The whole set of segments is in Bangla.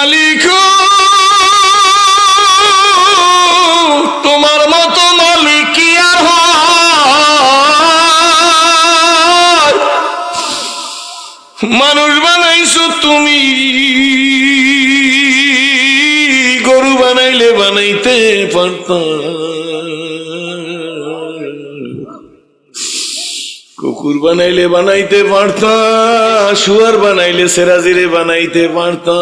মালিক তোমার মতো মালিক কি আর হয়? মানুষ বানাইছো তুমি, গরু বানাইলে বানাইতে পারতাম, কুকুর বানাইলে বানাইতে পারতাম, শুয়ার বানাইলে সেরাজিরে বানাইতে পারতাম।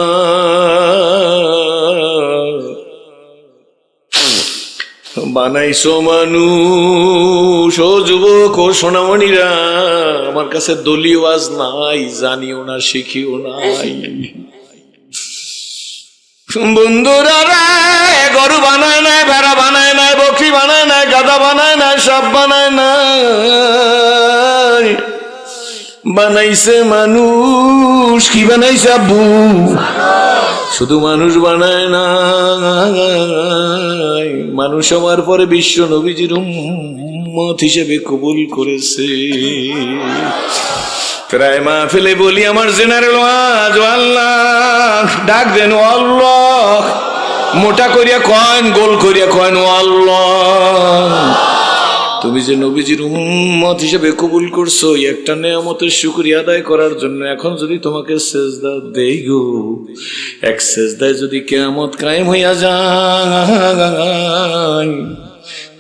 বানাইছো মানুষ। ও যুবক ও সোনামণিরা, আমার কাছে দলীয় আজ নাই, জানিও না শিখিও নাই। বন্ধুরা রে, গরু বানায় নাই, ভেড়া বানায় নাই, বকরি বানায় নাই, গাধা বানায় নাই, সাপ বানায় নাই, বানাইছে মানুষ। কি বানাইছে আব্বু? শুধু মানুষ বানায় না, মানুষ হওয়ার পরে বিশ্ব নবীজির উম্মত হিসেবে কবুল করেছে। প্রায় মাহফিলে বলি আমার জেনারেল ওয়াজ, আল্লাহ ডাক দেন, আল্লাহ মোটা করিয়া কয়েন, গোল করিয়া কয়েন, আল্লাহ তুমি যে নবীজির উম্মত হিসেবে কবুল করছো, একটা নেয়ামতের শুকরিয়া আদায় করার জন্য এখন যদি তোমাকে সেজদা দেই গো, এক সেজদায় যদি কিয়ামত কায়েম হইয়া যায়,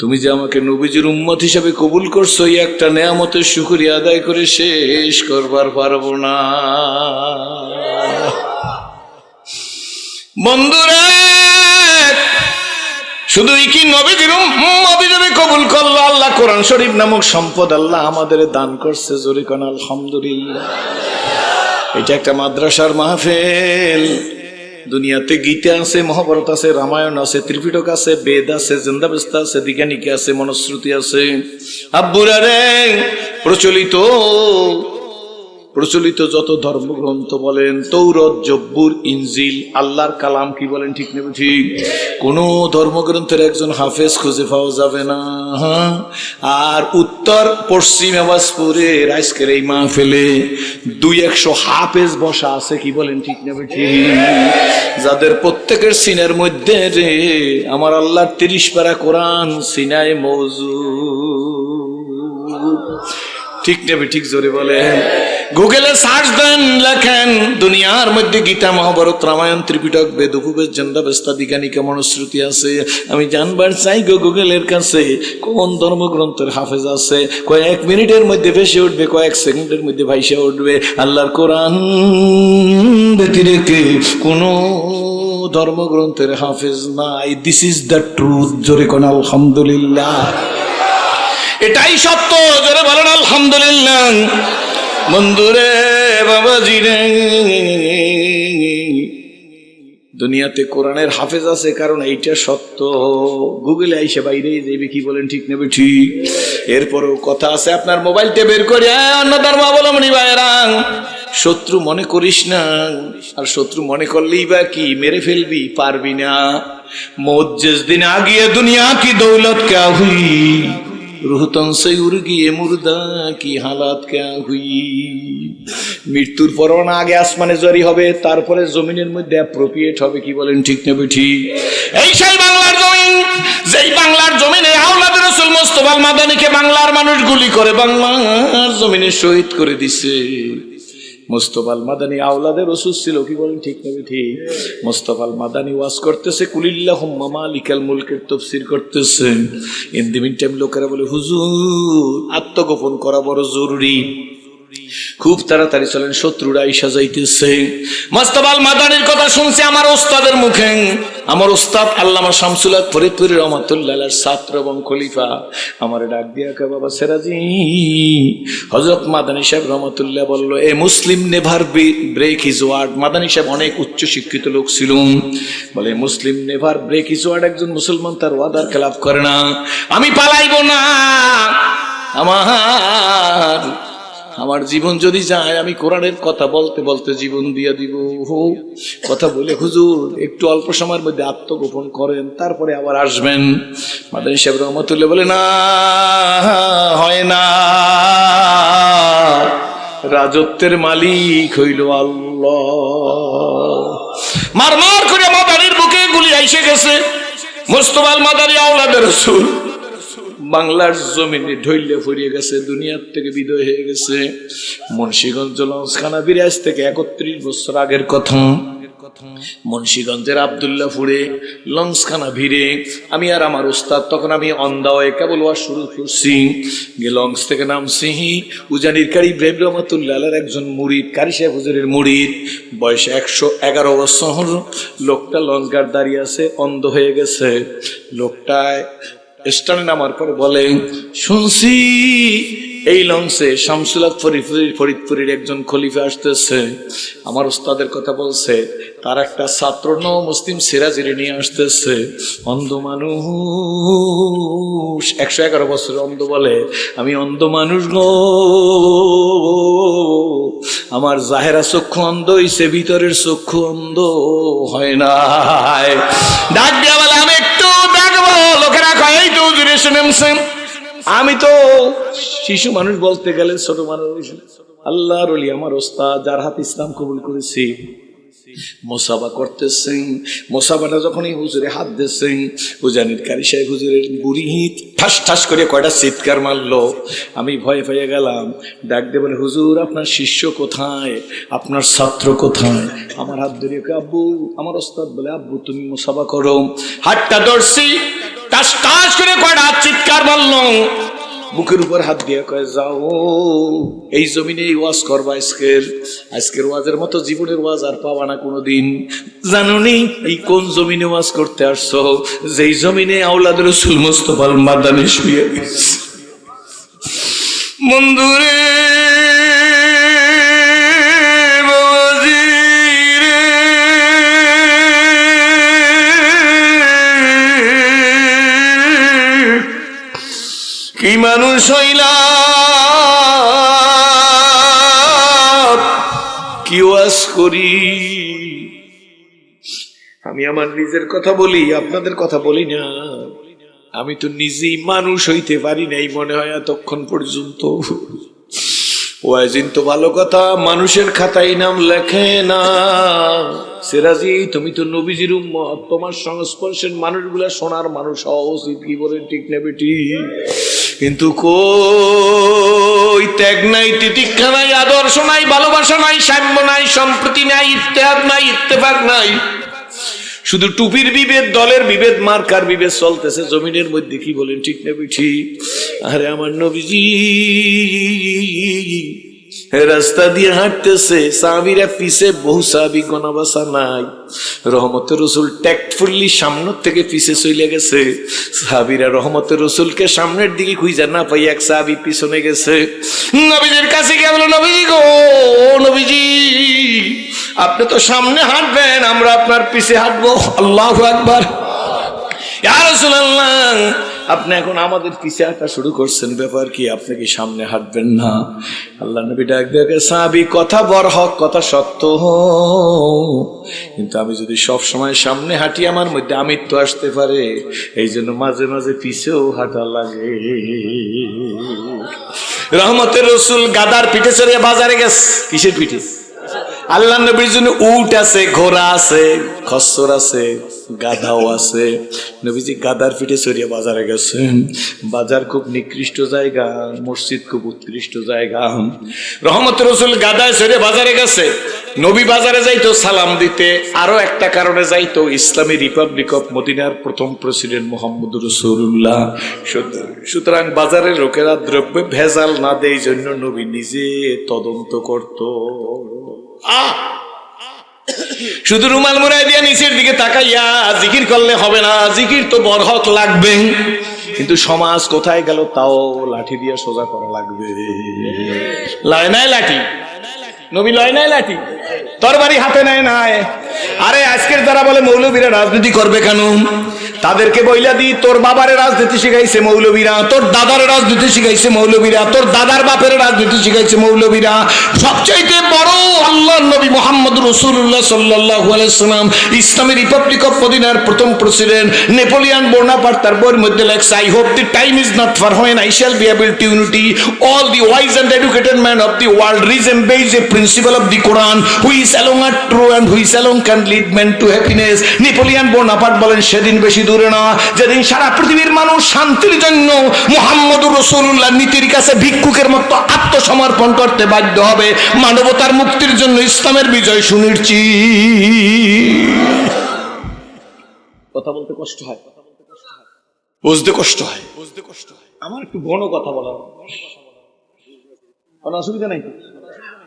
তুমি যে আমাকে নবীজির উম্মত হিসেবে কবুল করছো, এই একটা নেয়ামতের শুকরিয়া আদায় করে শেষ করবার পারবো না। বন্ধুরা, শুধুই কি নবীজির উম্মত হিসেবে কবুল করলো, আল্লাহ কোরআন শরীফ নামক সম্পদ আল্লাহ আমাদের দান করছে। জোরে কোন আলহামদুলিল্লাহ। এটা একটা মাদ্রাসার মাহফিল। দুনিয়াতে গীতা আছে, মহাভারত আছে, রামায়ণ আছে, ত্রিপিটক আছে, বেদ আছে, জিন্দাবেস্তা আছে, দিগানিকা আছে, মনুশ্রুতি আছে। আব্বুরা রে, প্রচলিত যত ধর্মগ্রন্থ বলেন, তৌরত, জব্বুর, ইনজিল, আল্লাহর কালাম, কি বলেন ঠিক নেবে ঠিক? কোন ধর্মগ্রন্থের একজন হাফেজ খুঁজে পাওয়া যাবে না। আর উত্তর পশ্চিম আওয়াজপুরের আজকের এই মাহফিলে 200 হাফেজ বসা আছে, কি বলেন ঠিক নেবে ঠিক? যাদের প্রত্যেকের সিনার মধ্যে রে আমার আল্লাহর 30 পারা কোরআন সিনায় মওজুদ। ঠিক নেবে ঠিক? জোরে বলেন। গুগলে সার্চ দেন, লেখেন দুনিয়ার মধ্যে গীতা, মহাভারত, রামায়ণ, ত্রিপিটক, বেদ, উপবেদ, জন্দাবেস্তা, দিগানিকা, মনুশ্রুতি আছে। আমি জানবার চাই গো গুগলের কাছে কোন ধর্মগ্রন্থের হাফেজ আছে। কয়েক মিনিটের মধ্যে ভেসে উঠবে, কয়েক সেকেন্ডের মধ্যে ভাইসে উঠবে। আল্লাহর কোরআন ব্যতিরেকে কোন ধর্মগ্রন্থের হাফেজ নাই। This is the truth. জোরে কোন আলহামদুলিল্লাহ। এটাই সত্য। জোরে বলেন আলহামদুলিল্লাহ। বন্ধুরে, বাবাজি রে, দুনিয়াতে কোরআনের হাফেজ আছে, কারণ এইটা সত্য। গুগলে আইসে বাইরে যাইবে, কি বলেন ঠিক নেবে ঠিক? এরপরও কথা আছে, আপনার মোবাইলটা বের করে অন্য ধর্মাবলম্বী ভাইরা, শত্রু মনে করিস না। আর শত্রু মনে করলেই বা কি, মেরে ফেলবি, পারবি না। মौत जिस दिन आ गई दुनिया की दौलत क्या हुई, रूह तन से उड़ गई मुर्दा की हालात क्या हुई। মৃত্যুর পর না আগে আসমানে জরি হবে, তারপরে জমিনের মধ্যে অ্যাপ্রোপ্রিয়েট হবে, কি বলেন ঠিক নেবে ঠিক? এই সেই বাংলার জমিন, যেই বাংলার জমিনে আওলাদে রাসূল মুস্তাফা আল মাদানীকে বাংলার মানুষ গুলি করে বাংলার জমিনে শহীদ করে দিছে। মুস্তাফা আল মাদানী আওলাদে রাসূল ছিল, কি বলেন ঠিক নেবে ঠিক? মুস্তাফা আল মাদানী ওয়াজ করতেছে, কুলিল্লাহুম্মা মালিকাল মুলকের তাফসীর করতেছে। ইন দি মিন টাইম লোকেরা বলে, হুজুর আত্মগোপন করা বড় জরুরি, খুব তাড়াতাড়ি চলেন, শত্রুরা আইসা যাইতেছে। মুস্তাফা আল মাদানীর কথা শুনছে আমার ওস্তাদের মুখে। আমার ওস্তাদ আল্লামা শামসুল হক ফরিদপুরি রহমাতুল্লাহ আলাইহির ছাত্র এবং খলিফা আমারে ডাক দিয়া কয়, বাবা সেরাজি, হযরত মাদানী সাহেব রহমাতুল্লাহ বলল, a Muslim never break his word. Madani সাহেব অনেক উচ্চ শিক্ষিত লোক ছিল, বলে Muslim never break his word, একজন মুসলমান তার ওয়াদার খেলাফ করে না। আমি পালাইব না, আমার জীবন যদি যায়, আমি কোরআনের কথা বলতে বলতে জীবন দিয়ে দিব। কথা বলে, হুজুর একটু অল্প সময়ের মধ্যে আত্মগোপন করেন, তারপরে আবার আসবেন। মাদানী সাহেব রহমাতুল্লাহ বলে, না হয় না, রাজত্বের মালিক হইল আল্লাহ। মারমার করে মাদারির বুকে গুলি আইসে গেছে। মুস্তাফাল মাদারি আওলাদের রাসূল বাংলার জমিনে ঢইলে ফুরিয়ে গেছে, দুনিয়ার থেকে বিদায় হয়ে গেছে। মুন্সিগঞ্জ লঞ্চখানা বিরাজ থেকে 31 বছর আগের কথা। মুন্সিগঞ্জের আব্দুল্লাহপুরে লঞ্চখানা ভিড়ে আমি আর আমার উস্তাদ, তখন আমি অন্ধা হয়ে কেবল ওয়াজ শুরু করছি। লঞ্চ থেকে নামছি, উজানির কারি ইব্রাহিম রহমাতুল্লাহ আলাইহির একজন মুরিদ, কারি সাহেব হুজুরের মুরিদ, বয়স 111 বছর। লোকটা লঞ্চ গার্ড দাঁড়িয়ে আছে, অন্ধ হয়ে গেছে। লোকটায় স্টানে নামার পরে বলে, শুনছি এই লঞ্চে শামসুল হক ফরিদপুরের একজন খলিফা আসতেছে। আমার উস্তাদের কথা বলছে, তার একটা ছাত্র মুসলিম সিরাজিরে নিয়ে আসতেছে। অন্ধ মানুষ, 111 বছর অন্ধ। বলে, আমি অন্ধ মানুষ গো, আমার জাহেরা চক্ষু অন্ধ হইছে, ভিতরের চক্ষু অন্ধ হয় না। ডাক দিয়া বলে, আমি একটু দেখবো। লোকেরা কয়, এই তো হুজুরে শুনেছেন। আমি তো শিশু মানুষ, বলতে গেলে ছোট মানুষ। আল্লাহর ওলি আমার ওস্তাদ, যার হাতে ইসলাম কবুল করেছি, মোসাবা করতেছেন। মোসাবাটা যখনই হুজুরে হাত দিচ্ছেন, উজানির কারি সাহেব হুজুরের বুড়ি ঠাস ঠাস করে কয়টা চিৎকার মারলো। আমি ভয় পেয়ে গেলাম। ডাক দিয়ে বলে, হুজুর আপনার শিষ্য কোথায়, আপনার ছাত্র কোথায়? আমার হাত ধরে আব্বু, আমার ওস্তাদ বলে, আব্বু তুমি মোসাবা করো। হাতটা ধরছি, টাস টাস করে কয়টা চিৎকার মারলো। বুকের উপর হাত দিয়ে কয়, যাও এই জমিনে ওয়াজ করবা। আজকের ওয়াজের মতো জীবনের ওয়াজ আর পাবা না কোনোদিন। জানোনি এই কোন জমিনে ওয়াজ করতে আসছো? যেই জমিনে আওলাদ রাসূল মুস্তাফা মাদানী শুয়ে গেছে। বন্ধুরে কি মানুষ হইলাম, কি ওয়াজ করি। আমি আমার নিজের কথা বলি, আপনাদের কথা বলি না। আমি তো নিজেই মানুষ হইতে পারি নাই মনে হয় এতক্ষণ পর্যন্ত। ওয়াজিন তো ভালো কথা, মানুষের খাতায় নাম লেখে না। সিরাজি, তুমি তো নবীজির উম্মত, তোমার সংস্পর্শের মানুষগুলা সোনার মানুষ হওয়া উচিত। কি বলেন, ঠিক না বেটি? কিন্তু কই, ত্যাগ নাই, তিতিক্ষা নাই, আদর্শ নাই, ভালোবাসা নাই, সাম্য নাই, সম্প্রীতি নাই, ইত্তেহাদ নাই, ইত্তেফাক নাই। শুধু টুপির বিভেদ, দলের বিভেদ, মার্কার বিভেদ চলতেছে জমিনের মধ্যে। কি বলেন, ঠিক না বেঠি? আরে আমার নবীজি রাস্তা দিয়ে হাঁটতেছে, সাহাবীরা পিছে, বহু সাহাবী গোনা বাসা নাই। রহমতের রাসূল ট্যাক্টফুলি সামনের থেকে পিছে চলে গেছে। সাহাবীরা রহমতের রাসূলকে সামনের দিকে খুঁজে না পাই, এক সাহাবী পিছনে গেছে। নবীজির কাছে গিয়ে বলল, নবীজি গো, নবীজি আপনি তো সামনে হাঁটবেন, আমরা আপনার পিছে হাঁটবো। আল্লাহু আকবার। ইয়া রাসূলুল্লাহ, আপনি এখন আমাদের পিছে হাঁটা শুরু করছেন, ব্যাপার কি? আপনি কি সামনে হাঁটবেন না? আল্লাহ নবী ডাক দেখে, সাহাবী কথা বড় হক, কথা সত্য, কিন্তু আমি যদি সব সময় সামনে হাঁটি আমার মধ্যে আমিত্ব আসতে পারে, এই জন্য মাঝে মাঝে পিছেও হাঁটা লাগে। রহমতের রাসূল গাদার পিঠে চড়ে বাজারে গেছে। কিসের পিঠে? আল্লাহ নবীর জন্য উট আছে, ঘোড়া আছে, খচ্চর আছে, গাধাও আছে। নবীজি গাদার পিঠে চড়িয়ে বাজারে গেছেন। বাজার খুব নিকৃষ্ট জায়গা, মসজিদ খুব উৎকৃষ্ট জায়গা। রহমতের রাসূল গাদায় চড়ে বাজারে গেছে। নবী বাজারে যাইতো সালাম দিতে, আরো একটা কারণে যাইতো, ইসলামী রিপাবলিক অফ মদিনার প্রথম প্রেসিডেন্ট মুহাম্মদুর রাসূলুল্লাহ। সুতরাং বাজারের লোকেরা দ্রব্যে ভেজাল না দেয় জন্য নবী নিজে তদন্ত করত। শুধু রুমাল মুড়াই দিয়ে নিচের দিকে তাকাইয়া জিকির করলে হবে না, জিকির তো বরহক লাগবে। কিন্তু সমাজ কোথায় গেল, তাও লাঠি দিয়ে সোজা করা লাগবে। লয় নাই লাঠি, নবী লয় নাই লাঠি, তরবারি হাতে নেয় নাই। আরে আজকের যারা বলে মৌলবীরা রাজনীতি করবে কেন, তাদেরকে বইলা দি তোর বাবারে রাজনীতি শিখাইছে মৌলবীরা, তোর দাদারে রাজনীতি শিখাইছে মৌলবীরা, তোর দাদার বাপের রাজনীতি শিখাইছে মৌলবীরা। সবচাইতে বড় আল্লাহর নবী মুহাম্মদ রাসূলুল্লাহ সাল্লাল্লাহু আলাইহি সাল্লাম ইসলামী রিপাবলিক অফ মদিনার প্রথম প্রেসিডেন্ট নেপোলিয়ন বোনাপার্ট তার বইয়ের মধ্যে লেখছে, I hope the time is not far when I shall be able to unity all the wise and educated men of the world reason based a principle of the Quran who is alone are true and who is alone can lead men to happiness. Napoleon Bonaparte বলেন সেদিন বেশি দূরে না যেদিন সারা পৃথিবীর মানুষ শান্তির জন্য মুহাম্মদুর রাসূলুল্লাহর নীতির কাছে ভিক্ষুকের মতো আত্মসমর্পণ করতে বাধ্য হবে, মানবতার মুক্তির জন্য ইসলামের বিজয় সুনিশ্চিত। কথা বলতে কষ্ট হয়, বুঝতে কষ্ট হয়। আমার একটু ঘন কথা বলা, কোনো অসুবিধা নাই?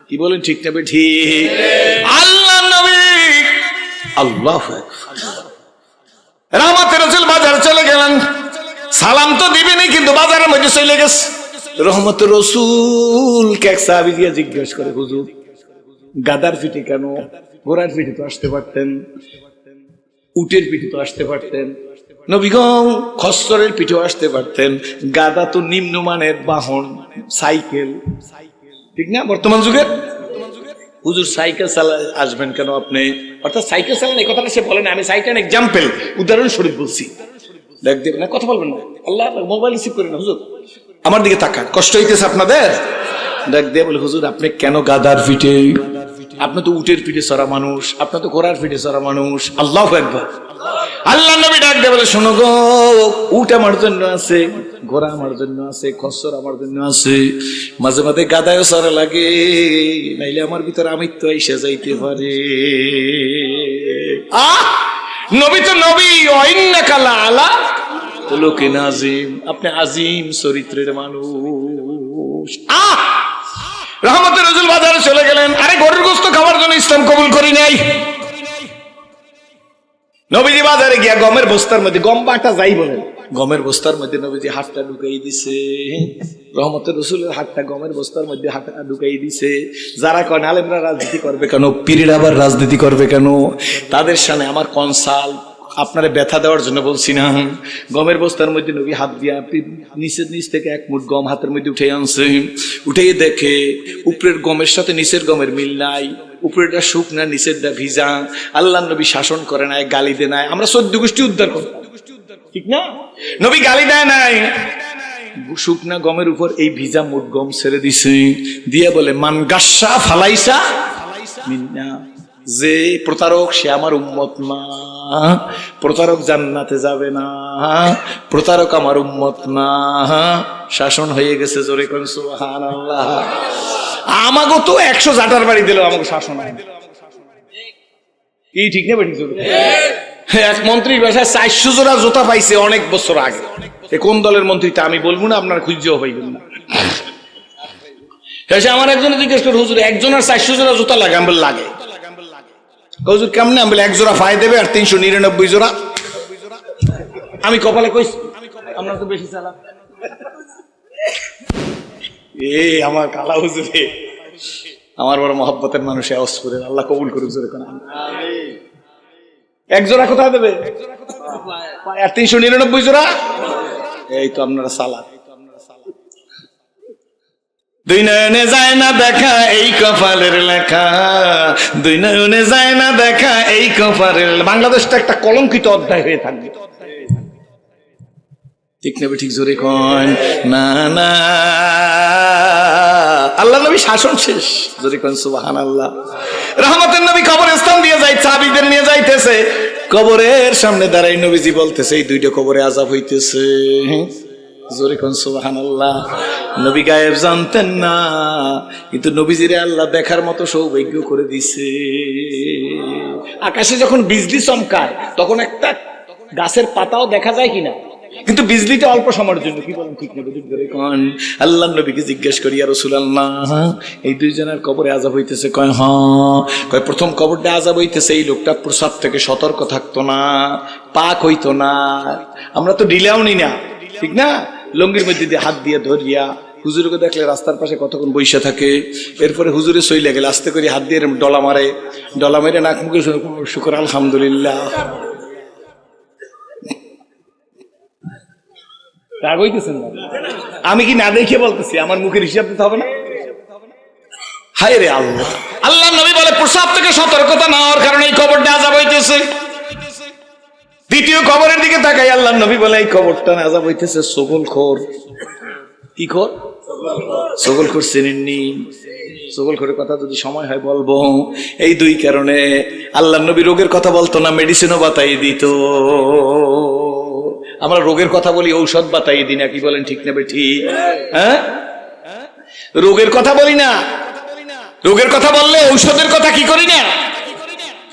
কি বলেন ঠিক না ঠিক? আল্লাহ নবী আল্লাহু আকবার রাহমাতুর রাসূল বাজার চলে গেলেন, সালাম তো দিবেনই কিন্তু বাজারের মধ্যে চলে গেছে। রহমতুর রাসূল কে এক সাহাবী দিয়ে জিজ্ঞেস করে, হুজুর গাদার পিঠে কেন? ঘোড়ার পিঠে তো আসতে পারতেন, উটের পিঠে তো আসতে পারতেন, নবীগণ খচ্চরের পিঠেও আসতে পারতেন, গাদা তো নিম্নমানের বাহন, সাইকেল, ঠিক না বর্তমান যুগের? হুজুর সাইকেল চালা আসবেন কেন আপনি? অর্থাৎ সাইকেল চালান এই কথাটা সে বলেন, আমি সাইকেল এক্সাম্পল উদাহরণস্বরূপ বলছি। দেখ দেবেন না, কথা বলবেন না, আল্লাহ মোবাইল রিসিভ করেন। হুজুর আমার দিকে তাকান, কষ্ট হইতেছে আপনাদের? দেখ দিয়ে বলে, হুজুর আপনি কেন গাদার পিঠে? আপনি তো উটের পিঠে চড়া মানুষ, আপনি তো ঘোড়ার পিঠে চড়া মানুষ। আল্লাহু আকবার। আল্লাহ নবী ডাক দিয়ে বলে, শোনো গো, উট আমার জন্য আছে, ঘোড়া আমার জন্য আছে, খচ্চর আমার জন্য আছে, মাঝে মাঝে গাদায়ও চড়া লাগে, নাইলে আমার ভিতরে আমিত্ব আইসা যাইতে পারে। নবী তো নবী, ওয়াইন্নাকা লাআলা খুলুকিন আযীম, আপনি আযীম চরিত্রের মানুষ। রহমতুর রাসূল বাজারে চলে গেলেন। আরে গরুর গোশত খাওয়ার জন্য ইসলাম কবুল করি নাই। নবীজি বাজারে গিয়া গমের বস্তার মধ্যে, গম বাটা যাই বলেন, গমের বস্তার মধ্যে নবীজি হাতটা ঢুকাই দিছে। রহমতুর রাসূলের হাতটা গমের বস্তার মধ্যে হাতটা ঢুকাই দিছে। যারা কয় আলেমরা রাজনীতি করবে কেন, পীরেরা আবার রাজনীতি করবে কেন, তাদের সামনে আমার কনসাল আপনারে ব্যথা দেওয়ার জন্য বলছি না। গমের বস্তার মধ্যে নবী হাত দিয়া নিচের নিচ থেকে এক মুঠ গম হাতের মধ্যে উঠে আনছে। উঠে দেখে উপরের গমের সাথে নিচের গমের মিল নাই, উপরেটা শুকনা নিচেরটা ভিজা। আল্লাহ নবী শাসন করে নাই, গালি দেয় নাই। আমরা 14 গোষ্ঠী উদ্ধার করতাম, ঠিক না? নবী গালি দেয় নাই, শুকনা গমের উপর এই ভিজা মুঠ গম ছেড়ে দিছে, দিয়ে বলে, মান গাসসা ফালাইসা মিন্না, যে প্রতারক সে আমার উম্মত না, প্রতারক জান্নাতে যাবে না, প্রতারক আমার উম্মত না। শাসন হয়ে গেছে, জোরে কোন সুবহানাল্লাহ। আমাগো তো 100 জাটার বাড়ি দিল, আমাকে শাসন কি ঠিক না? বেঠিক জোরে এক মন্ত্রীর বাসায় 400 জোড়া জুতা পাইছে অনেক বছর আগে। কোন দলের মন্ত্রীটা আমি বলবো না, আপনারা খুঁজেও পাইবেন না। আমার একজনে জিজ্ঞেস করে, হুজুর একজনের 400 জোড়া জুতা লাগে? আমি বলি লাগে। হুজুর কেমনে? আমি বলি 1 জোড়া ফায় দেবে আর 399 জোড়া আমি কপালে কইছি। আমরা তো বেশি চালা। আমার কালা হুজুরে, আমার বড় মহব্বতের মানুষ, অস্ফুরের আল্লাহ কবুল করুক, জোরে কোন আমিন। 1 জোড়া কোথায় দেবে? আর 399 জোড়া? এই তো আপনারা সালাত। 2 নয়নে যায় না দেখা এই কপালের লেখা, 2 নয়নে যায় না দেখা এই কপালের। বাংলাদেশটা একটা কলঙ্কিত অধ্যায় হয়ে থাকবে, ঠিক নেবে? ঠিক জোরে কোন না না। আল্লাহ নবী শাসন শেষ, জোরে কোন সুবহানাল্লাহ। রহমতের নবী কবরস্থান দিয়ে যাই, সাহাবীদের নিয়ে যাইতেছে। কবরের সামনে দাঁড়াই নবীজি বলতেছে, এই 2টা কবরে আযাব হইতেছে, জোরে কোন সুবহানাল্লাহ। নবী গায়েব জানতেন না, কিন্তু নবীজিরে আল্লাহ দেখার মতো সৌভাগ্য করে দিছে। আকাশে যখন বিজলি চমকায় তখন একটা গাছের পাতাও দেখা যায় কিনা, কিন্তু বিজলিটা অল্প সময়ের জন্য। কি বলেন ঠিক নেবে? আল্লাহ নবীকে জিজ্ঞেস করি, ইয়া রাসূলুল্লাহ এই 2 জনের কবরে আযাব হইতেছে? কয় হ্যাঁ। কয় প্রথম কবরটা আযাব হইতেছে, এই লোকটা প্রসাব থেকে সতর্ক থাকতো না, পাক হইতো না। আমরা তো ঢিলাও নি না, ঠিক না? লঙ্গির মধ্যে দিয়ে হাত দিয়ে ধরিয়া, হুজুরকে দেখলে রাস্তার পাশে কতক্ষণ বইসা থাকে। এরপরে হুজুরে সইলে গেলে আস্তে করে হাত দিয়ে ডলা মারে, ডলা মেরে নাক মুখে শুকর আলহামদুলিল্লাহ। রাগ হইতেছেন না? আমি কি না দেখে বলতেছি? আমার মুখের হিসাব দিতে হবে না? হায় রে আল্লাহ! আল্লাহ নবী বলে প্রসাব থেকে সতর্কতা নেওয়ার কারণে এই কবরটা আযাব হইতেছে। দ্বিতীয় কবরের দিকে তাকাই, আল্লাহ নবী বলে এই কবরটা আযাব হইতেছে সগলখোর। কি খোর? সগলখোর চিনেননি? সগলখোরের কথা যদি সময় হয় বলবো। এই দুই কারণে আল্লাহ নবী রোগের কথা বলতো না, মেডিসিনও বাতাই দিত। আমরা রোগের কথা বলি, ঔষধ বাতাই দিই না, কি বলেন ঠিক নেবে ঠিক? হ্যাঁ, রোগের কথা বলি না। রোগের কথা বললে ঔষধের কথা কি করি না?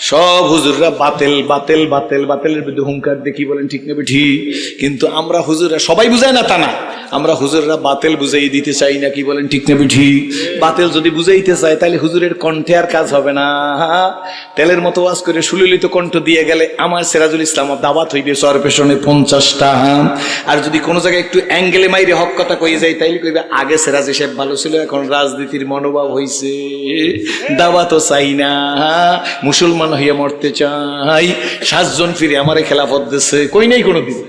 সব হুজুররা বাতেল বাতেল বাতেল বাতেলের বিরুদ্ধে হুঙ্কার দিয়ে, কি বলেন ঠিক নেবে ঠিক? কিন্তু আমরা হুজুররা সবাই বুঝায় না তা না, আমরা হুজুররা বাতেল বুঝাই দিতে চাই না, কি বলেন ঠিক নেবে ঠিক? বাতেল যদি বুঝাইতে চাই তাহলে হুজুরের কণ্ঠে আর কাজ হবে না। তেলের মতো ওয়াজ করে সুললিত কণ্ঠ দিয়ে গেলে আমার সিরাজুল ইসলাম দাওয়াত হইবে সর পেছনে 50টা। আর যদি কোনো জায়গায় একটু অ্যাঙ্গেলে মাইরে হক কথা কই যায় তাইলে কইবে আগে সিরাজ সাহেব ভালো ছিল, এখন রাজনীতির মনোভাব হইছে, দাওয়াতও চাই না, মুসলমান হইয়া মরতে চাই। 7 জন ফিরে আমারে খেলাফত দিছে, কই নাই কোনো দিন।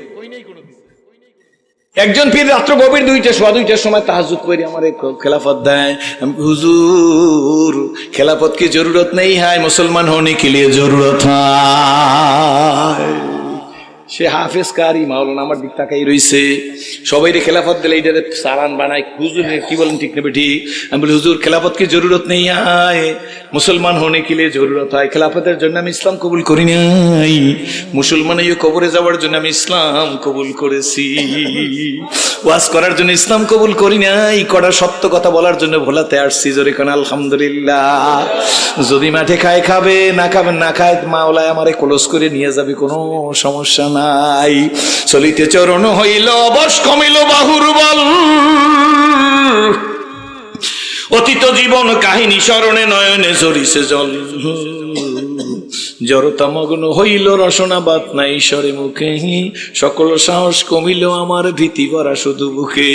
একজন পীর রাত্র গভীর 2টার সময় তাহাজ্জুদ করে আমারে খেলাফত দেয়। আমি হুজুর খেলাফত কি জরুরত নেই है, মুসলমান होने के लिए जरूरत है। সে হাফেজ কারি মাওলানা আমার দিক তাকাই রইছে, সবাই রে খেলাফত দিলে এইটারে সালান বানাই। হুজুর কি বলেন ঠিক নেবে ঠিক? আমি বলি হুজুর খেলাফত কি জরুরত নেই है, মুসলমান होने के लिए जरूरत है। খেলাফতের জন্য আমি ইসলাম কবুল করি নাই, মুসলমান হয়ে কবরে যাওয়ার জন্য আমি ইসলাম কবুল করেছি। ওয়াজ করার জন্য ইসলাম কবুল করি নাই, কড়া সত্য কথা বলার জন্য ভোলাতে আসছি। জোরে কোন আলহামদুলিল্লাহ। যদি মাঠে খায় খাবে, না খাবে না খায়, মাওলায় আমারে ক্লোজ করে নিয়ে যাবে, কোনো সমস্যা নাই। চলিতে চরণ হইল বস কমিল বাহুর বল, অতীত জীবন কাহিনী স্মরণে নয়নে ঝরিছে জল। জড়তা মগ্ন হইল রসনা বাত নাই ঈশ্বরে মুখে, সকল সাহস কমিল আমার ভীতি ভরা শুধু বুকে।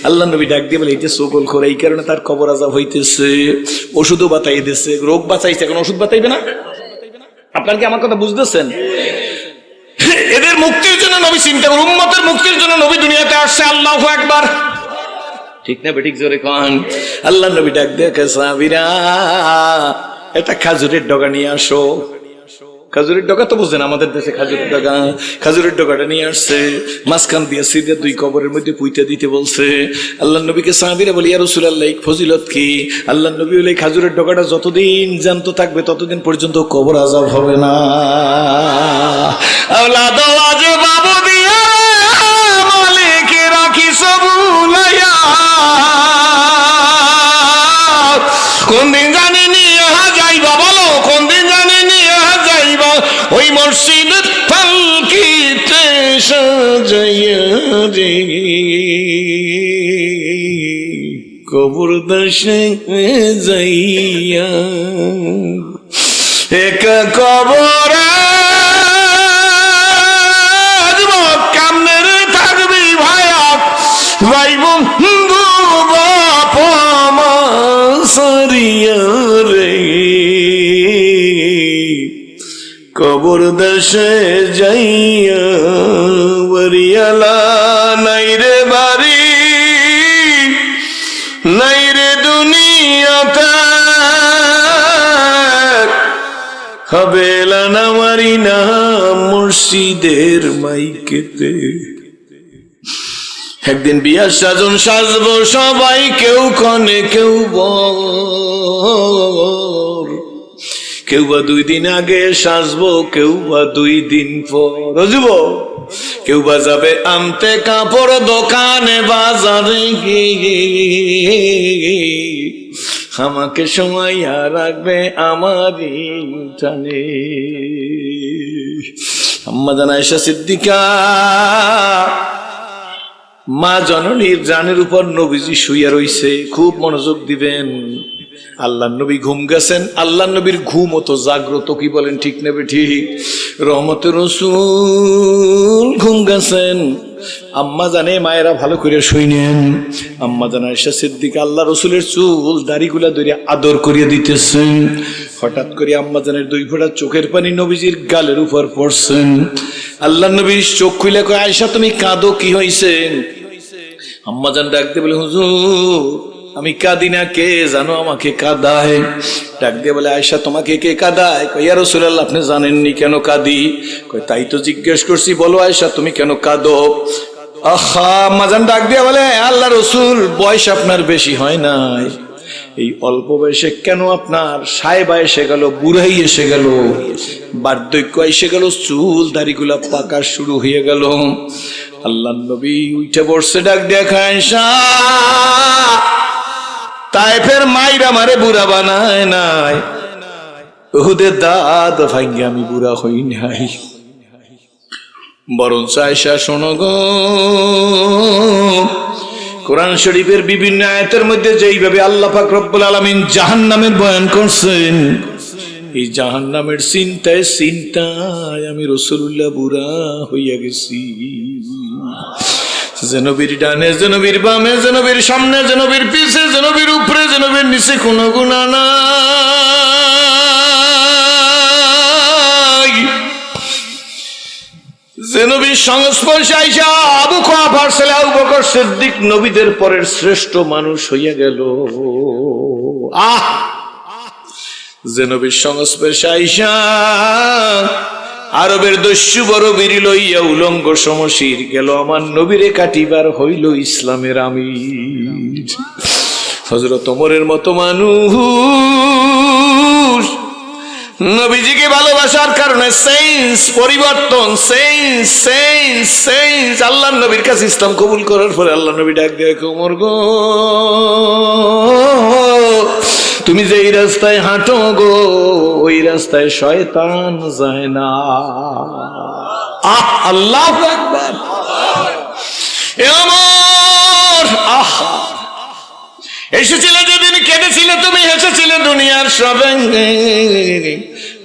আল্লাহ নবী ডাক দিয়ে বলে এই যে সকল করে, এই কারণে তার কবর আযাব হইতেছে। ওষুধও বাতাই দিছে, রোগ বাঁচাইছে, এখন ওষুধ বাতাইবে না? আপনার কি আমার কথা বুঝতেছেন? এদের মুক্তির জন্য নবী চিন্তা করে, উম্মতের মুক্তির জন্য নবী দুনিয়াতে আসছে। আল্লাহু আকবার, ঠিক না বেঠিক? জোরে কোন। আল্লাহ নবী ডাক দেখে সাহাবীরা একটা খাজুরের ডগা নিয়ে আসো। খাজুরের ডগা তো বুঝেন, আমাদের দেশে খাজুরের ডগা। খাজুরের ডগাটা নিয়ে আসছে, মাঝখান দিয়ে সিধা 2 কবরের মধ্যে পুঁতে দিতে বলছে। আল্লাহ নবীকে সাহাবীরা বলি ইয়া রাসূলুল্লাহ ফজিলত কি? আল্লাহ নবী বলে খাজুরের ডগাটা যতদিন জ্যান্ত থাকবে ততদিন পর্যন্ত কবর আযাব হবে না। আওলাদ আজ বাবু দিয়া মালিক রাখি সবুলায়া, কোন দিন জানি নিয়ে যাইবা, বলো কোন দিন জানি নিয়ে যাইবা, ওই মসজিদ পালকিতে সাজাইয়া রে, কবর দেশে যাইয়া এক কবর কামনের থাকবি ভাইয়া, ভাই বন্ধু বাপ মা সারিয়া রে, কবর দেশে যাইয়া বরিয়ালা নাই রে বাড়ি, নাই রে দুনিয়াতে, হবে লানা মারি না মুর্শিদের মাইকেতে। একদিন বিয়ার সাজন সাজবো সবাই, কেউ কনে কেউ বর, কেউ বা 2 দিন আগে সাজবো, কেউ বা 2 দিন পর। বুঝব? কেউ বা যাবে আনতে কাপড় দোকানে বাজারে গিয়ে, আমাকে সময় আর রাখবে আমারই টানে। আম্মা জান আয়েশা সিদ্দিকা মা জননীর জানের উপর নবীজি শুইয়া রইছে, খুব মনোযোগ দিবেন। আল্লাহ নবী ঘুম গেছেন, আল্লাহ নবীর ঘুম অত জাগ্রত, কি বলেন ঠিক নেবে ঠিক? রহমতের রাসূল ঘুম গেছেন। আম্মা জানে মায়েরা ভালো করে শুইনেন। আম্মা জান আয়েশা সিদ্দিকা আল্লাহ রসুলের চুল দাড়িগুলা ধরে আদর করিয়ে দিতেছেন। হঠাৎ করে আম্মা জানের 2 ফোঁটা চোখের পানি নবীজির গালের উপর পড়ছেন। আল্লাহ নবী চোখ খুলে কয়, আয়েশা তুমি কাঁদো, কি হয়েছে? আম্মাজান ডাক দিয়ে বলে, হুজুর আমি কাঁদি না, কে জানো আমাকে কাঁদায়? ডাক দিয়ে বলে, আয়েশা তোমাকে কে কাঁদায়? কই, ইয়া রাসূলুল্লাহ আপনি জানেননি কেন কাঁদি? কই, তাই তো জিজ্ঞেস করছি, বলো আয়েশা তুমি কেন কাঁদো? আহা, আম্মাজান ডাক দিয়ে বলে, আল্লাহ রাসূল বয়স আপনার বেশি হয় নাই, এই অল্প বয়সে কেন আপনার সাহেবা এসে গেল, বুড়াই এসে গেল, বার্ধক্য এসে গেল, চুল দাড়িগুলা পাকা শুরু হয়ে গেল। আল্লাহ নবী উঠে বসছে, ডাক দেখা, আয়েশা তায়েফের মাইরা মারে বুড়া বানায় নাই, উহুদের দাঁত ভাঙ্গে আমি বুড়া হই নাই। বরঞ্চ আয়েশা শোনো গো, কোরআন শরীফের বিভিন্ন আয়াতের মধ্যে যেইভাবে আল্লাহ পাক রব্বুল আলামিন জাহান্নামের বয়ান করছেন, এই জাহান্নামের চিন্তায় আমি রাসূলুল্লাহ বুড়া হইয়া গেছি। যে নবীর ডানে, যে নবীর বামে, যে নবীর সামনে, যে নবীর পিছে, যে নবীর উপরে, যে নবীর নিচে কোনো গুনাহ নাই। যে নবীর সংস্পর্শে আইসা আবু কুহাফার ছেলে আবু বকর সিদ্দিক নবীদের পরের শ্রেষ্ঠ মানুষ হইয়া গেল। যে নবীর সংস্পর্শে আইসা আরবের দস্যু বড় বীরি লইয়া উলঙ্গ সমশির গেল, আমার নবীরে কাটিবার হইল ইসলামের আমির। হযরত ওমরের মতো মানুষ নবীজিকে ভালোবাসার কারণে পরিবর্তন, আল্লাহ নবীর কাছে ইসলাম কবুল করার পরে আল্লাহ নবী ডাক দিয়ে, ওমর গো তুমি যে এই রাস্তায় হাঁটো গো, ওই রাস্তায় শয়তান যায় না। আল্লাহু আকবার। আহা, এসেছিলে যেদিন কেঁদেছিলে তুমি, হেসেছিলে দুনিয়ার সঙ্গে,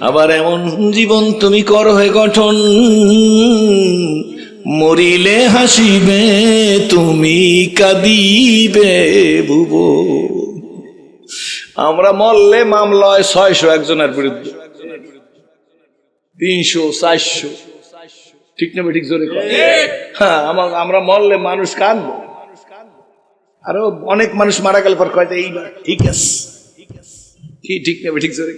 আবার এমন জীবন তুমি করো হে গঠন, মরিলে হাসিবে তুমি কাঁদিবে ভুবো। আমরা মরলে মামলা হয় 600 একজনের বিরুদ্ধে, 300 400, ঠিক না ঠিক জোরে? হ্যাঁ, আমরা মরলে মানুষ কাঁদবে, আরো অনেক মানুষ মারা গেল পর কয় এইবার ঠিক আছে, কি ঠিক না ঠিক জোরে?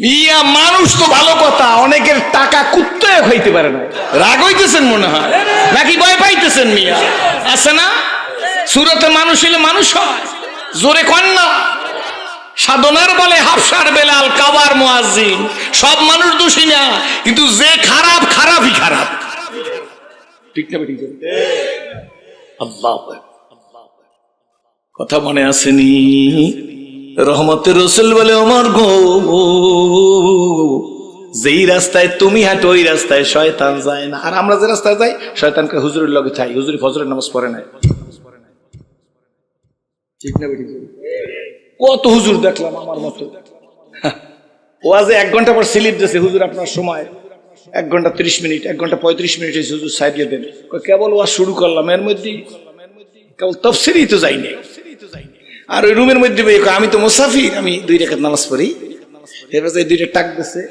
মিয়া মানুষ তো ভালো কথা, অনেকের টাকা কুত্তায় খাইতে পারে না। রাগ হইতেছেন মনে হয়, নাকি ভয় পাইতেছেন? মিয়া আছে না, সুরতে মানুষ হইলে মানুষ হয়, জোরে কন না। সাধনার বলে হাফসার বেলাল, কাবার মুয়াজ্জিন, সব মানুষ দোষী না, কিন্তু যে খারাপ খারাপই খারাপ, ঠিক না ঠিক জোরে? আল্লাহ কথা মনে আসেনি? রহমতের রাসূল বলে, ওমর গো যেই রাস্তায় তুমি হাঁটো ওই রাস্তায় শয়তান যায় না, আর আমরা যে রাস্তায় যাই শয়তানকে হুজুরের লগে চাই। হুজুর ফজরের নামাজ পড়ে নাই, ঠিক না ঠিক? কত হুজুর দেখলাম আমার মতো, ওয়াজে 1 ঘন্টা পর স্লিপ দিয়েছে, হুজুর আপনার সময় 1 ঘন্টা 30 মিনিট, 1 ঘন্টা 35 মিনিট হয়েছে, হুজুর সাইডে দেন। কেবল ওয়াজ শুরু করলাম, এর মধ্যে কেবল তাফসীরই তো যাইনি। আর ওই রুমের মধ্যে আমি তো মুসাফির, আমি 2 রাকাত নামাজ পড়ি, এবার 2টা টাক দিছে,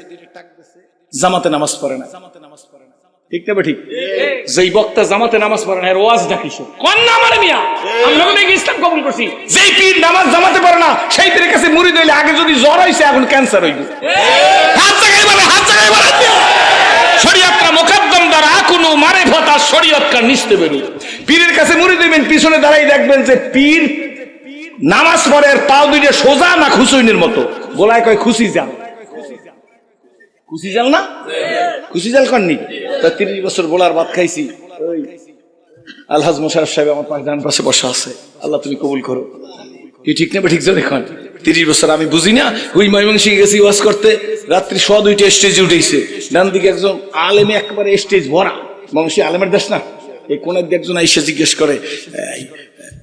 জামাতে নামাজ পড়ে না, ঠিক না ঠিক? যেই বক্তা জামাতে নামাজ পড়ে না, এর ওয়াজ ডাকিস কোন না আমার মিয়া, আমরা নাকি ইসলাম কবুল করছি। যেই পীর নামাজ জামাতে পড়ে না, সেই পীরের কাছে মুরিদ হইলে আগে যদি জ্বর হইছে এখন ক্যান্সার হইবে। হাত জায়গায় বলে, হাত জায়গায় বলে, শরীয়তটা মুকদ্দম দ্বারা কোনো মারিফত আর শরীয়তটা নিস্তে বেরু। পীরের কাছে মুরিদ হইবেন, পিছনে দাঁড়াই দেখবেন যে পীর নামাজ পড়ে, আর পাও 2টা সোজা না খুসুইনের মতো, গোলায় কয় খুশি যান, খুশি জাল না, খুশি জাল কননি। তা 30 বছর বোলার ভাত খাইছি, ওই আলহাজ মোশাররফ সাহেব আমার ডান পাশে বসা আছে, আল্লাহ তুমি কবুল করো, কি ঠিক না ঠিক জোরে এখন? 30 বছর আমি বুঝি না, ওই ময়মনসিংহে গেছি ওয়াজ করতে, রাত্রি 2:00 স্টেজে উঠেছে, ডান দিকে একজন আলেমে একেবারে স্টেজ ভরা, ময়মনসিংহ আলেমের দেশ না, এই কোনের দিকে একজন আইসা জিজ্ঞেস করে,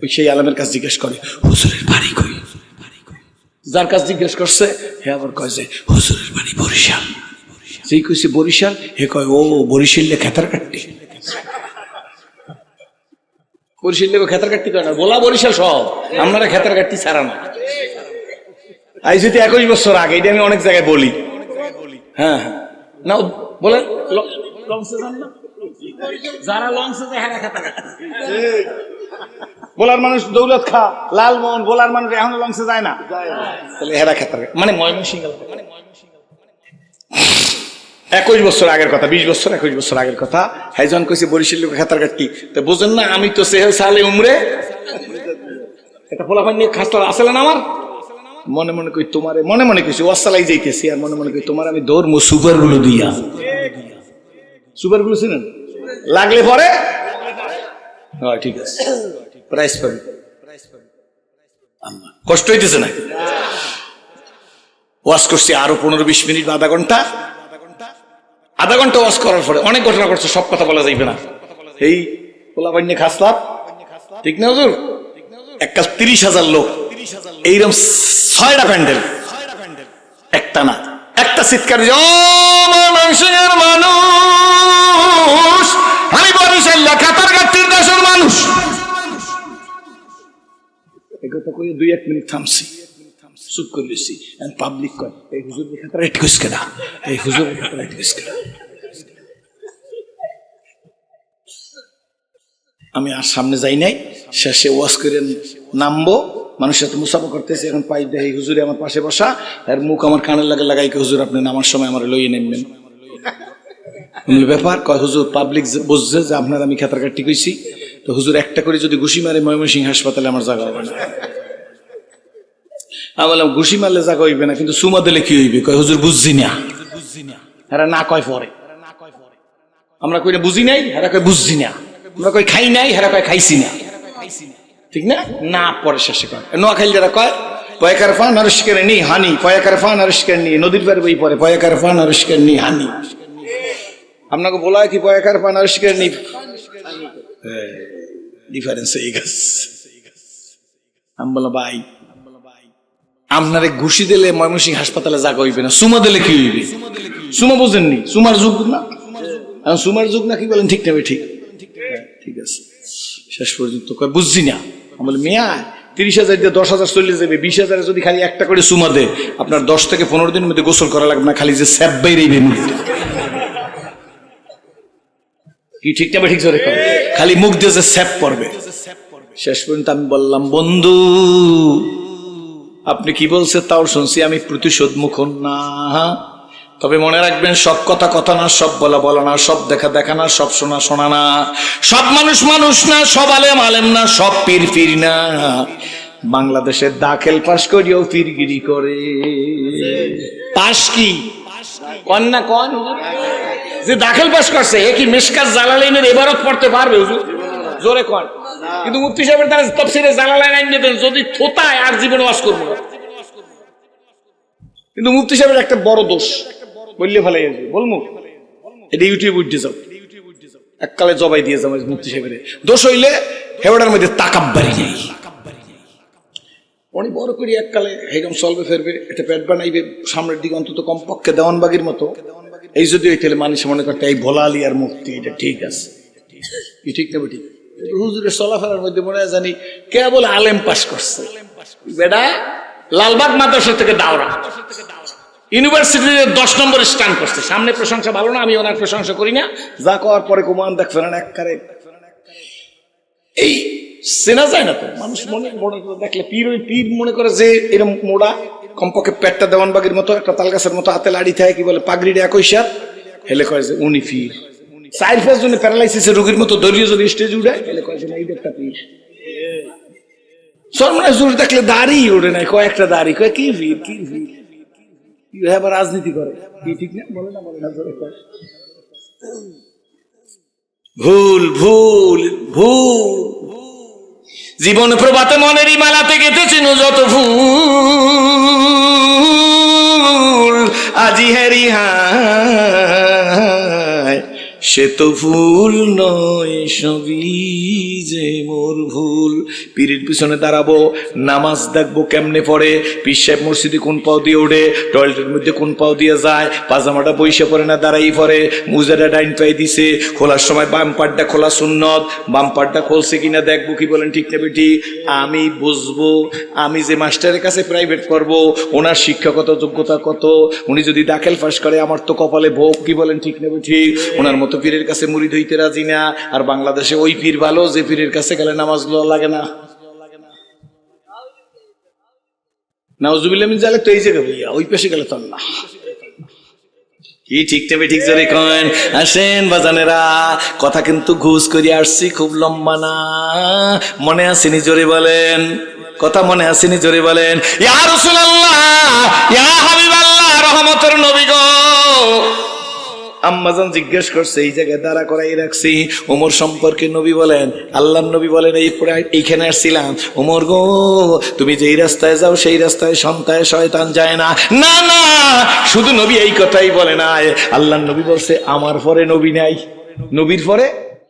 ওই সেই আলেমের কাছে জিজ্ঞেস করে, হুজুরের বাড়ি কই? যার কাছে জিজ্ঞেস করছে হে আবার কয় যে হুজুরের বাড়ি বরিশাল। যেই কইছে বরিশাল, হে কয় ও বরিশালে খেতার কাটতে, বরিশালে খেতার কাটতে কয় না, বলা বরিশাল সব, আপনারা খেতার কাটতে ছাড়া না। আই যদি 21 বছর আগে, এটা আমি অনেক জায়গায় বলি। হ্যাঁ হ্যাঁ, না বলে লঞ্চে যান না, যারা লঞ্চে যায় হেরা খেতার কাটতে, বোলার মানুষ দৌলত খা, লালমোহন, বোলার মানুষ এখনো লঞ্চে যায় না, তাহলে হেরা খেতার মানে ময়মনসিংহ 21 বছর আগের কথা, 20 বছর 21 বছর আগের কথা। হাইজন কইছে বরিশাল লোক খেতার কাটি, তো বুঝেন না আমি তো সেহেল সালে উমরে এটা ফলাফল নিয়ে খাসলা আসলে না আমার মনে মনে কই তোমারে, মনে মনে কইছি ওয়াসালাই যাইতেছি আর মনে মনে কই তোমার আমি দৌড়মু সুপার গুলো দিয়া। সুপার গুলো ছিলেন লাগলে পরে হ্যাঁ ঠিক আছে প্রাইস পাবি, কষ্ট হইতেছে না। ওয়াশ করছি আরো 15-20 মিনিট বা আধা ঘন্টা ওয়াশ করার পরে অনেক ঘটনা করছে, সব কথা বলা যাইবে না। এই পোলাপান নিয়ে খাসলাম, ঠিক না হুজুর? একটা 30,000 লোক, এইরকম 6টা প্যান্ডেল, একটা না একটা চিৎকার, মানুষের মানুষ, আমি বরিশাল খাতার গাত্তির দেশের মানুষ। একথা কই 2-1 মিনিট থামছি, চুপ করে দিচ্ছি। পাবলিক কয় এই হুজুর খাতার রেট কইস কেনা, এই হুজুর খাতার রেট কইস কেনা। আমি আর সামনে যাই নাই, শেষে ওয়াশ করে নামবো, মানুষের সাথে মুসাফা করতেছি, এখন পাই দেয় হুজুরে আমার পাশে বসা, আর মুখ আমার কানের লাগে লাগাইকে হুজুর আপনি নামার সময় আমার লইয়ে নেবেন। ব্যাপার কয় হুজুর পাবলিক বুঝছে যে আপনার আমি খাতার কাটটি কইছি, তো হুজুর একটা করে যদি ঘুষি মারে ময়মনসিংহ হাসপাতালে আমার জায়গা হবে না। আমি বললাম ঘুষি মারলে জায়গা হইবে না, কিন্তু সুমা দিলে কি হইবে? কয় হুজুর বুঝছি না। এরা না কয় পরে, আমরা কই না বুঝি নাই, এরা কয় বুঝছি না। আমরা কই খাই নাই, এরা কয় খাইছি না। ঠিক না? না পরে শেষে কয় নোয়াখালী যারা কয় পয়কার ফান আরস্কের নি হানি, পয়কার ফান আরস্কের নি, নদীর পারে বই পরে পয়কার ফান আরস্কের নি হানি। আপনাকে বলা কি পয়কার ফান আরস্কের নি, ডিফারেন্স হয়ে গেছে। আমি বললাম ভাই আপনারে ঘুষি দিলে ময়মনসিংহ হাসপাতালে জায়গা হইবে না, সুমা দিলে কি হইবে? সুমা বোঝেননি, সুমার যুগ না, সুমার যুগ না, কি বলেন ঠিক নেবে? ঠিক ঠিক আছে। শেষ পর্যন্ত কয় বুঝছি না। আমি বলি মিয়া 30,000 দিয়ে 10,000 চলে যাবে, 20,000 যদি খালি একটা করে সুমা দে, আপনার 10 থেকে 15 দিনের মধ্যে গোসল করা লাগবে না, খালি যে স্যাপ বাইরেই কি ঠিক না? ঠিক জোরে খালি মুখ দিয়ে যে স্যাপ পড়বে। শেষ পর্যন্ত আমি বললাম বন্ধু আপনি কি বলছে তাও শুনছি, আমি প্রতিশোধ মুখ না, তবে মনে রাখবেন সব কথা কথা না, সব বলা বলা না, সব দেখা দেখা না, সব শোনা শোনা না, সব মানুষ মানুষ না, সব আলেম আলেম না, সব পীর পীর না। বাংলাদেশে দাখিল পাশ করিও পীরগিরি করে। পাশ কি কন না কন, যে দাখিল পাশ করছে এ কি মিশকাত জালালাইনের ইবারত পড়তে পারবে হুজুর? জোরে কন। কিন্তু মুফতি সাহেবের তারা তাফসীরে জালালাইন আইন দেন, যদি থোতায় আর জীবনে ওয়াজ করব না। কিন্তু মুফতি সাহেবের একটা বড় দোষ বললে ভালাই আসবে, বলবো এটা ইউটিউব উঠতে যাও, এককালে জবাই দিয়ে যাও মুফতি সাহেবের দোষ হইলে হেওয়াটার মধ্যে তাকাব্বারি নেই, অনেক বড় করে এককালে হেরম চলবে ফেরবে, এটা পেট বানাইবে সামনের দিকে অন্তত কমপক্ষে দেওয়ানবাগির মতো। এই যদি ওই তাহলে মানুষ মনে করতে এই ভোলা আলী আর মুফতি এটা ঠিক আছে, কি ঠিক নেবে? ঠিক হুজুরের চলাফেরার মধ্যে মনে হয় জানি কেবল আলেম পাস করছে, বেটা লালবাগ মাদ্রাসা থেকে দাওরা ইউনিভার্সিটিতে 10 নম্বর স্ট্যান্ড করছে। সামনে প্রশংসা ভালো না, আমি ওনার প্রশংসা করি না, যা করার পরে কুমান দেখ ফেরান এককারে এই চেনা যায় না তো মানুষ মনে দেখলে পীর, ওই পীর মনে করে যে এরকম মোড়া কমপক্ষে পেটটা দেওয়ানবাগির মতো, একটা তাল গাছের মতো হাতে লাড়ি থাকে, কি বলে পাগড়িটা 21 হাত, হেলে কয় যে উনি পীর। 4-5 জনে প্যারালাইসিসের রোগীর মতো দড়িয়ে যদি স্টেজ উঠে, হেলে কয় যে না এইটা একটা পীর। সরমানে জোর দেখলে দাড়ি ওঠে নাই, কয়েকটা দাড়ি, কয় কি পীর কি পীর, আবার রাজনীতি করে, কি ঠিক না? বলে না বলে না, ভুল ভুল ভুল। জীবন প্রভাতে মনেরই মালাতে গেঁথেছেন যত ফুল, আজি হেরি হায় সে তো ফুল নয়, সবই যে মোর ভুল। পীরের পিছনে দাঁড়াবো, নামাজ দেখবো কেমনে পড়ে, পীর সাহেব মসজিদে কোন পাও দিয়ে ওঠে, টয়লেটের মধ্যে কোন পাও দিয়ে যায়, পাজামাটা বইসে পড়ে না দাঁড়াই পড়ে, মুজাটা ডাইন পাই দিছে, খোলার সময় বাম পাটটা খোলা সুন্নত, বাম পাটটা খুলছে কিনা দেখবো, কি বলেন ঠিক না বেটি? আমি বুঝবো, আমি যে মাস্টারের কাছে প্রাইভেট করব ওনার শিক্ষাগত যোগ্যতা কত, উনি যদি দাখিল পাস করে আমার তো কপালে ভোগ, কি বলেন ঠিক না বেটি? ওনার মতো মতো পীরের কাছে মুরিদ হইতে রাজি না, আর বাংলাদেশে ওই পীর ভালো যে পীরের কাছে গেলে নামাজ লাগে না। নাউজুবিল্লাহ মিন যালিক, তো এই জায়গায় ভাইয়া ওই পেশে গেলে তো না। কি ঠিক নেবে ঠিক জোরে কয়েন। আসেন বাজানেরা, কথা কিন্তু ঘুষ করে আসছি, খুব লম্বা না। মনে আসেনি জোরে বলেন, কথা মনে আসেনি জোরে বলেন। ইয়া রাসূলুল্লাহ, ইয়া হাবিবাল্লাহ, রহমতের নবী গো। আম্মাজান জিজ্ঞেস করছে, এই জায়গায় দাঁড়া করাই রাখছি, ওমর সম্পর্কে নবী বলেন, আল্লাহর নবী বলেন, এইখানে আসছিলাম, ওমর গো তুমি যেই রাস্তায় যাও সেই রাস্তায় সন্তায় শয়তান যায় না। না না, শুধু নবী এই কথাই বলে নাই, আল্লাহর নবী বলছে আমার পরে নবী নাই, নবীর পরে